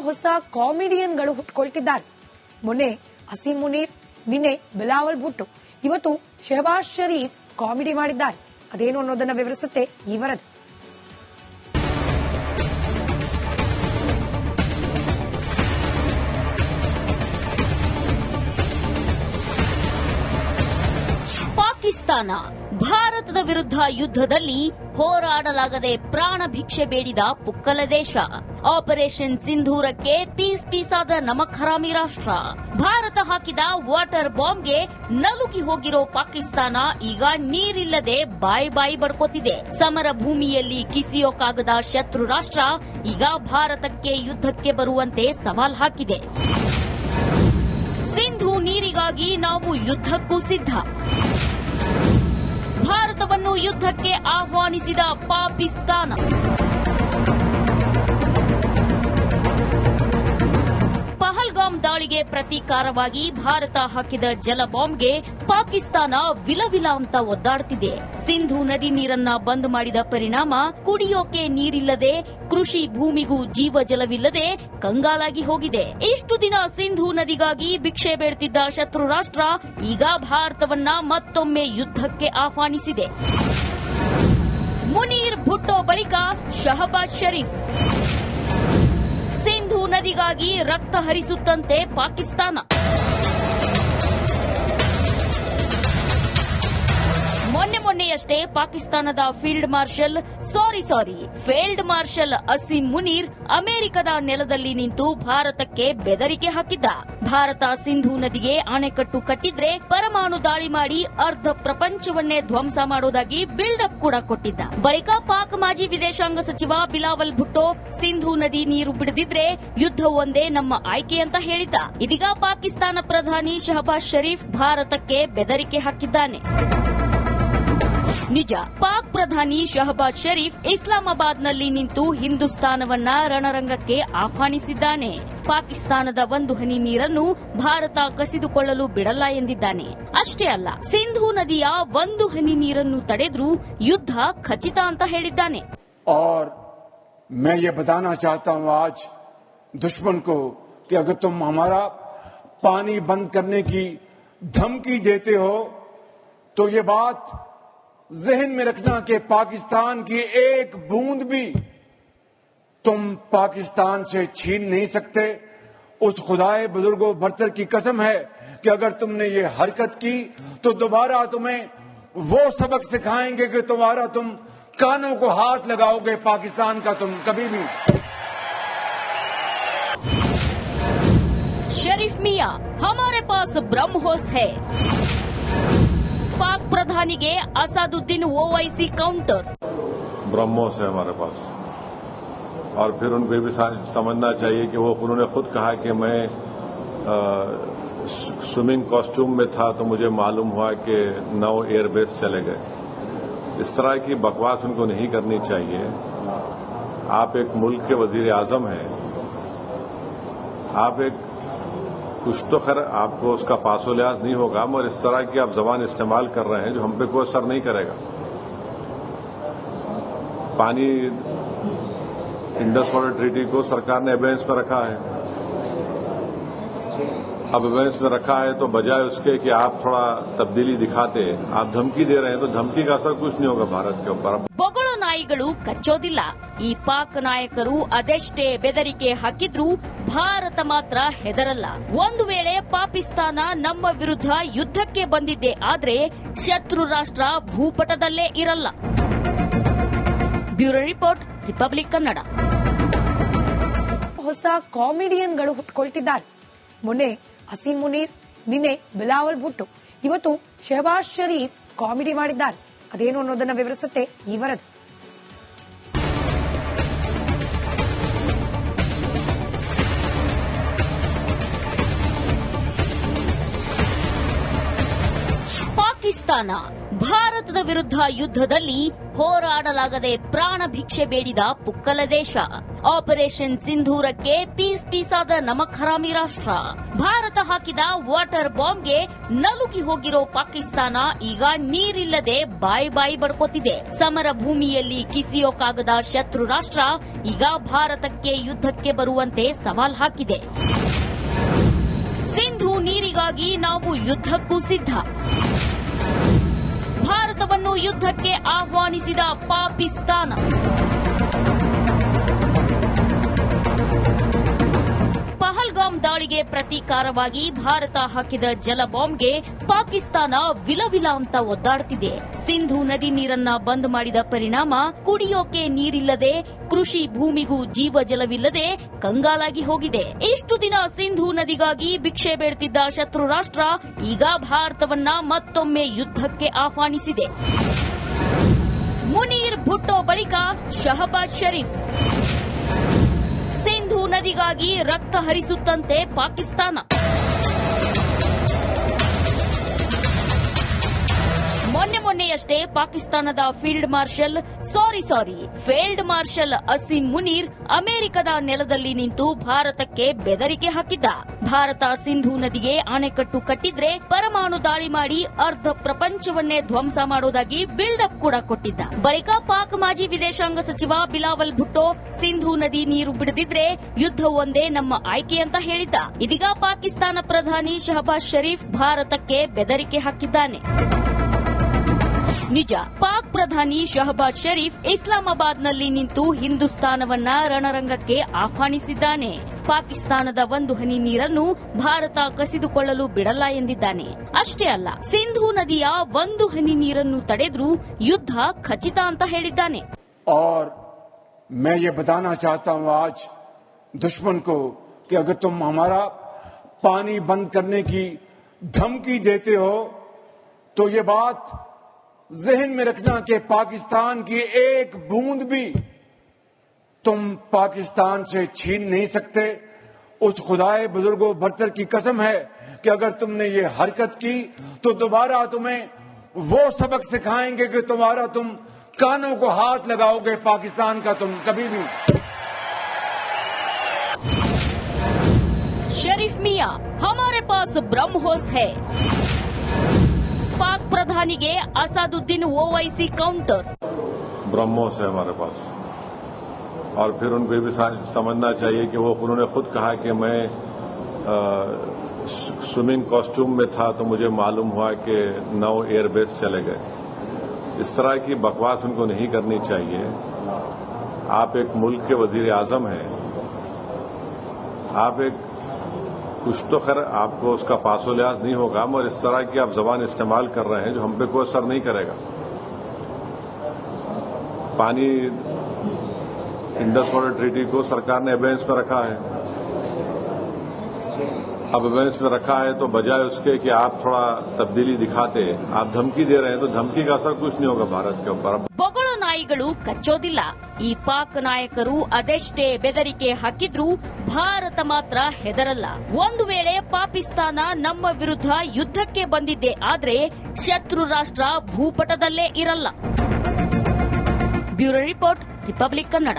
ಹೊಸ ಕಾಮಿಡಿಯನ್ಗಳು ಹುಟ್ಕೊಳ್ತಿದ್ದಾರೆ. ಮೊನ್ನೆ ಅಸೀಂ ಮುನೀರ್, ನಿನ್ನೆ ಬಿಲಾವಲ್ ಭುಟ್ಟೋ, ಇವತ್ತು ಶಹಬಾಜ್ ಶರೀಫ್ ಕಾಮಿಡಿ ಮಾಡಿದ್ದಾರೆ. ಅದೇನು ಅನ್ನೋದನ್ನ ವಿವರಿಸುತ್ತೆ ಈ ವರದಿ. ಪಾಕಿಸ್ತಾನ ಭಾರತದ ವಿರುದ್ಧ ಯುದ್ಧದಲ್ಲಿ ಹೋರಾಡಲಾಗದೆ ಪ್ರಾಣ ಭಿಕ್ಷೆ ಬೇಡಿದ ಪುಕ್ಕಲ ದೇಶ. ಆಪರೇಷನ್ ಸಿಂಧೂರಕ್ಕೆ ಪೀಸ್ ಆದ ನಮಕ್ ಹರಾಮಿ ರಾಷ್ಟ್ರ. ಭಾರತ ಹಾಕಿದ ವಾಟರ್ ಬಾಂಬ್ಗೆ ನಲುಗಿ ಹೋಗಿರೋ ಪಾಕಿಸ್ತಾನ ಈಗ ನೀರಿಲ್ಲದೆ ಬಾಯಿ ಬಡ್ಕೋತಿದೆ. ಸಮರ ಭೂಮಿಯಲ್ಲಿ ಕಿಸಿಯೋಕಾಗದ ಶತ್ರು ರಾಷ್ಟ್ರ ಈಗ ಭಾರತಕ್ಕೆ ಯುದ್ಧಕ್ಕೆ ಬರುವಂತೆ ಸವಾಲ್ ಹಾಕಿದೆ. ಸಿಂಧೂ ನೀರಿಗಾಗಿ ನಾವು ಯುದ್ಧಕ್ಕೂ ಸಿದ್ಧ. ಭಾರತವನ್ನು ಯುದ್ಧಕ್ಕೆ ಆಹ್ವಾನಿಸಿದ ಪಾಕಿಸ್ತಾನ. ಪಹಲ್ಗಾಮ್ ದಾಳಿಗೆ ಪ್ರತೀಕಾರವಾಗಿ ಭಾರತ ಹಾಕಿದ ಜಲ ಬಾಂಬ್ಗೆ ಪಾಕಿಸ್ತಾನ ವಿಲವಿಲ ಅಂತ ಒದ್ದಾಡುತ್ತಿದೆ. ಸಿಂಧೂ ನದಿ ನೀರನ್ನ ಬಂದ್ ಮಾಡಿದ ಪರಿಣಾಮ ಕುಡಿಯೋಕೆ ನೀರಿಲ್ಲದೆ, ಕೃಷಿ ಭೂಮಿಗೂ ಜೀವ ಜಲವಿಲ್ಲದೆ ಕಂಗಾಲಾಗಿ ಹೋಗಿದೆ. ಇಷ್ಟು ದಿನ ಸಿಂಧೂ ನದಿಗಾಗಿ ಭಿಕ್ಷೆ ಬೇಡುತ್ತಿದ್ದ ಶತ್ರು ರಾಷ್ಟ್ರ ಈಗ ಭಾರತವನ್ನ ಮತ್ತೊಮ್ಮೆ ಯುದ್ಧಕ್ಕೆ ಆಹ್ವಾನಿಸಿದೆ. ಮುನೀರ್ ಭುಟ್ಟೋ ಬಳಿಕ ಶಹಬಾಜ್ ಶರೀಫ್. ಸಿಂಧೂ ನದಿಗಾಗಿ ರಕ್ತ ಹರಿಸುತ್ತಂತೆ ಪಾಕಿಸ್ತಾನ. ಮೊನ್ನೆಯಷ್ಟೇ ಪಾಕಿಸ್ತಾನದ ಫೀಲ್ಡ್ ಮಾರ್ಷಲ್ ಅಸೀಂ ಮುನೀರ್ ಅಮೆರಿಕದ ನೆಲದಲ್ಲಿ ನಿಂತು ಭಾರತಕ್ಕೆ ಬೆದರಿಕೆ ಹಾಕಿದ್ದ. ಭಾರತ ಸಿಂಧೂ ನದಿಗೆ ಅಣೆಕಟ್ಟು ಕಟ್ಟಿದ್ರೆ ಪರಮಾಣು ದಾಳಿ ಮಾಡಿ ಅರ್ಧ ಪ್ರಪಂಚವನ್ನೇ ಧ್ವಂಸ ಮಾಡೋದಾಗಿ ಬಿಲ್ಡಪ್ ಕೂಡ ಕೊಟ್ಟಿದ್ದ. ಬಳಿಕ ಪಾಕ್ ಮಾಜಿ ವಿದೇಶಾಂಗ ಸಚಿವ ಬಿಲಾವಲ್ ಭುಟ್ಟೋ ಸಿಂಧೂ ನದಿ ನೀರು ಬಿಡದಿದ್ರೆ ಯುದ್ಧ ಒಂದೇ ನಮ್ಮ ಆಯ್ಕೆ ಅಂತ ಹೇಳಿದ್ದ. ಇದೀಗ ಪಾಕಿಸ್ತಾನ ಪ್ರಧಾನಿ ಶಹಬಾಜ್ ಶರೀಫ್ ಭಾರತಕ್ಕೆ ಬೆದರಿಕೆ ಹಾಕಿದ್ದಾನೆ. ನಿಜ, ಪಾಕ್ ಪ್ರಧಾನಿ ಶಹಬಾಜ್ ಶರೀಫ್ ಇಸ್ಲಾಮಾಬಾದ್ನಲ್ಲಿ ನಿಂತು ಹಿಂದೂಸ್ತಾನವನ್ನ ರಣರಂಗಕ್ಕೆ ಆಹ್ವಾನಿಸಿದ್ದಾನೆ. ಪಾಕಿಸ್ತಾನದ ಒಂದು ಹನಿ ನೀರನ್ನು ಭಾರತ ಕಸಿದುಕೊಳ್ಳಲು ಬಿಡಲ್ಲ ಎಂದಿದ್ದಾನೆ. ಅಷ್ಟೇ ಅಲ್ಲ, ಸಿಂಧೂ ನದಿಯ ಒಂದು ಹನಿ ನೀರನ್ನು ತಡೆದ್ರೂ ಯುದ್ಧ ಖಚಿತ ಅಂತ ಹೇಳಿದ್ದಾನೆ. और मैं ये बताना चाहता हूं आज दुश्मन को कि अगर तुम हमारा पानी बंद करने की धमकी देते हो तो ये बात जहन में रखना कि पाकिस्तान की एक बूंद भी तुम पाकिस्तान से छीन नहीं सकते. उस खुदाए बुजुर्गों बरतर की कसम है कि अगर तुमने ये हरकत की तो दोबारा तुम्हें वो सबक सिखाएंगे कि तुम कानों को हाथ लगाओगे पाकिस्तान का तुम कभी भी. शरीफ मियां, हमारे पास ब्रह्मोस है. पाक प्रधानी के असादुद्दीन ओवैसी काउंटर. ब्रह्मोस है हमारे पास. और फिर उनको भी समझना चाहिए कि वो उन्होंने खुद कहा कि मैं स्विमिंग कॉस्ट्यूम में था तो मुझे मालूम हुआ कि 9 एयरबेस चले गए. इस तरह की बकवास उनको नहीं करनी चाहिए. आप एक मुल्क के वजीर आजम हैं. आप एक कुछ तो खैर आपको उसका पासो लिहाज नहीं होगा, मगर इस तरह की आप जबान इस्तेमाल कर रहे हैं जो हम पे कोई असर नहीं करेगा. पानी इंडस वाटर ट्रीटी को सरकार ने अबेंस में रखा है. अब अबेंस में रखा है तो बजाय उसके कि आप थोड़ा तब्दीली दिखाते, आप धमकी दे रहे हैं तो धमकी का असर कुछ नहीं होगा भारत के ऊपर. ಬೊಗಳು ನಾಯಿಗಳು ಕಚ್ಚೋದಿಲ್ಲ. ಈ ಪಾಕ್ ನಾಯಕರು ಅದೆಷ್ಟೇ ಬೆದರಿಕೆ ಹಾಕಿದ್ರೂ ಭಾರತ ಮಾತ್ರ ಹೆದರಲ್ಲ. ಒಂದು ವೇಳೆ ಪಾಕಿಸ್ತಾನ ನಮ್ಮ ವಿರುದ್ಧ ಯುದ್ಧಕ್ಕೆ ಬಂದಿದ್ದೆ ಆದ್ರೆ ಶತ್ರು ರಾಷ್ಟ್ರ ಭೂಪಟದಲ್ಲೇ ಇರಲ್ಲ. Bureau report, republic Kannada. ಹೊಸ ಕಾಮಿಡಿಯನ್ಗಳು ಹುಟ್ಕೊಳ್ತಿದ್ದಾರೆ. ಮೊನ್ನೆ ಅಸೀಂ ಮುನೀರ್, ನಿನ್ನೆ ಬಿಲಾವಲ್ ಭುಟ್ಟೋ, ಇವತ್ತು ಶಹಬಾಜ್ ಶರೀಫ್ ಕಾಮಿಡಿ ಮಾಡಿದ್ದಾರೆ. ಅದೇನು ಅನ್ನೋದನ್ನ ವಿವರಿಸುತ್ತೆ ಈ ವರದಿ. ಪಾಕಿಸ್ತಾನ ಭಾರತದ ವಿರುದ್ಧ ಯುದ್ಧದಲ್ಲಿ ಹೋರಾಡಲಾಗದೆ ಪ್ರಾಣ ಭಿಕ್ಷೆ ಬೇಡಿದ ಪುಕ್ಕಲ ದೇಶ. ಆಪರೇಷನ್ ಸಿಂಧೂರಕ್ಕೆ ಪೀಸ್ ಆದ ನಮಕ್ ಹರಾಮಿ ರಾಷ್ಟ್ರ. ಭಾರತ ಹಾಕಿದ ವಾಟರ್ ಬಾಂಬ್ಗೆ ನಲುಗಿ ಹೋಗಿರೋ ಪಾಕಿಸ್ತಾನ ಈಗ ನೀರಿಲ್ಲದೆ ಬಾಯಿ ಬಡ್ಕೋತಿದೆ. ಸಮರ ಭೂಮಿಯಲ್ಲಿ ಕಿಸಿಯೋಕಾಗದ ಶತ್ರು ರಾಷ್ಟ್ರ ಈಗ ಭಾರತಕ್ಕೆ ಯುದ್ಧಕ್ಕೆ ಬರುವಂತೆ ಸವಾಲ್ ಹಾಕಿದೆ. ಸಿಂಧೂ ನೀರಿಗಾಗಿ ನಾವು ಯುದ್ಧಕ್ಕೂ ಸಿದ್ಧ. ಭಾರತವನ್ನು ಯುದ್ಧಕ್ಕೆ ಆಹ್ವಾನಿಸಿದ ಪಾಕಿಸ್ತಾನ. ಪಹಲ್ಗಾಮ್ ದಾಳಿಗೆ ಪ್ರತೀಕಾರವಾಗಿ ಭಾರತ ಹಾಕಿದ ಜಲ ಬಾಂಬ್ಗೆ ಪಾಕಿಸ್ತಾನ ವಿಲವಿಲ ಅಂತ ಒದ್ದಾಡುತ್ತಿದೆ. ಸಿಂಧೂ ನದಿ ನೀರನ್ನ ಬಂದ್ ಮಾಡಿದ ಪರಿಣಾಮ ಕುಡಿಯೋಕೆ ನೀರಿಲ್ಲದೆ, ಕೃಷಿ ಭೂಮಿಗೂ ಜೀವಜಲವಿಲ್ಲದೆ ಕಂಗಾಲಾಗಿ ಹೋಗಿದೆ. ಇಷ್ಟು ದಿನ ಸಿಂಧೂ ನದಿಗಾಗಿ ಭಿಕ್ಷೆ ಬೇಡುತ್ತಿದ್ದ ಶತ್ರು ರಾಷ್ಟ್ರ ಈಗ ಭಾರತವನ್ನ ಮತ್ತೊಮ್ಮೆ ಯುದ್ಧಕ್ಕೆ ಆಹ್ವಾನಿಸಿದೆ. ಮುನೀರ್ ಭುಟ್ಟೋ ಬಳಿಕ ಶಹಬಾಜ್ ಶರೀಫ್. ಸಿಂಧೂ ನದಿಗಾಗಿ ರಕ್ತ ಹರಿಸುತ್ತಂತೆ ಪಾಕಿಸ್ತಾನ. ಮೊನ್ನೆಯಷ್ಟೇ ಪಾಕಿಸ್ತಾನದ ಫೀಲ್ಡ್ ಮಾರ್ಷಲ್ ಅಸೀಂ ಮುನೀರ್ ಅಮೆರಿಕದ ನೆಲದಲ್ಲಿ ನಿಂತು ಭಾರತಕ್ಕೆ ಬೆದರಿಕೆ ಹಾಕಿದ್ದ. ಭಾರತ ಸಿಂಧೂ ನದಿಗೆ ಅಣೆಕಟ್ಟು ಕಟ್ಟಿದ್ರೆ ಪರಮಾಣು ದಾಳಿ ಮಾಡಿ ಅರ್ಧ ಪ್ರಪಂಚವನ್ನೇ ಧ್ವಂಸ ಮಾಡೋದಾಗಿ ಬಿಲ್ಡಪ್ ಕೂಡ ಕೊಟ್ಟಿದ್ದ. ಬಳಿಕ ಪಾಕ್ ಮಾಜಿ ವಿದೇಶಾಂಗ ಸಚಿವ ಬಿಲಾವಲ್ ಭುಟ್ಟೋ ಸಿಂಧೂ ನದಿ ನೀರು ಬಿಡದಿದ್ರೆ ಯುದ್ಧ ಒಂದೇ ನಮ್ಮ ಆಯ್ಕೆ ಅಂತ ಹೇಳಿದ್ದ. ಇದೀಗ ಪಾಕಿಸ್ತಾನ ಪ್ರಧಾನಿ ಶಹಬಾಜ್ ಶರೀಫ್ ಭಾರತಕ್ಕೆ ಬೆದರಿಕೆ ಹಾಕಿದ್ದಾನೆ. ನಿಜ, ಪಾಕ್ ಪ್ರಧಾನಿ ಶಹಬಾಜ್ ಶರೀಫ್ ಇಸ್ಲಾಮಾಬಾದ್ನಲ್ಲಿ ನಿಂತು ಹಿಂದೂಸ್ತಾನವನ್ನ ರಣರಂಗಕ್ಕೆ ಆಹ್ವಾನಿಸಿದ್ದಾನೆ. ಪಾಕಿಸ್ತಾನದ ಒಂದು ಹನಿ ನೀರನ್ನು ಭಾರತ ಕಸಿದುಕೊಳ್ಳಲು ಬಿಡಲ್ಲ ಎಂದಿದ್ದಾನೆ. ಅಷ್ಟೇ ಅಲ್ಲ, ಸಿಂಧೂ ನದಿಯ ಒಂದು ಹನಿ ನೀರನ್ನು ತಡೆದ್ರೂ ಯುದ್ಧ ಖಚಿತ ಅಂತ ಹೇಳಿದ್ದಾನೆ. और मैं ये बताना चाहता हूं आज दुश्मन को कि अगर तुम हमारा पानी बंद करने की धमकी देते हो तो ये बात जहन में रखना कि पाकिस्तान की एक बूंद भी तुम पाकिस्तान से छीन नहीं सकते. उस खुदाए बुजुर्गों बरतर की कसम है कि अगर तुमने ये हरकत की तो दोबारा तुम्हें वो सबक सिखाएंगे कि तुम कानों को हाथ लगाओगे पाकिस्तान का तुम कभी भी. शरीफ मियां, हमारे पास ब्रह्मोस है. पाक प्रधानी के असादुद्दीन ओवैसी काउंटर. ब्रह्मोस है हमारे पास. और फिर उनको भी समझना चाहिए कि उन्होंने खुद कहा कि मैं स्विमिंग कॉस्ट्यूम में था तो मुझे मालूम हुआ कि 9 एयरबेस चले गए. इस तरह की बकवास उनको नहीं करनी चाहिए. आप एक मुल्क के वजीर आजम हैं. आप एक कुछ तो खैर आपको उसका पासो लिहाज नहीं होगा, मगर इस तरह की आप जबान इस्तेमाल कर रहे हैं जो हम पे कोई असर नहीं करेगा. पानी इंडस वाटर ट्रीटी को सरकार ने अबेंस में रखा है. अब अबेंस में रखा है तो बजाय उसके कि आप थोड़ा तब्दीली दिखाते, आप धमकी दे रहे हैं तो धमकी का असर कुछ नहीं होगा भारत के ऊपर. ಬೊಗಳು ನಾಯಿಗಳು ಕಚ್ಚೋದಿಲ್ಲ. ಈ ಪಾಕ್ ನಾಯಕರು ಅದೆಷ್ಟೇ ಬೆದರಿಕೆ ಹಾಕಿದ್ರೂ ಭಾರತ ಮಾತ್ರ ಹೆದರಲ್ಲ. ಒಂದು ವೇಳೆ ಪಾಕಿಸ್ತಾನ ನಮ್ಮ ವಿರುದ್ಧ ಯುದ್ಧಕ್ಕೆ ಬಂದಿದ್ದೆ ಆದ್ರೆ ಶತ್ರು ರಾಷ್ಟ್ರ ಭೂಪಟದಲ್ಲೇ ಇರಲ್ಲ. Bureau report, republic Kannada.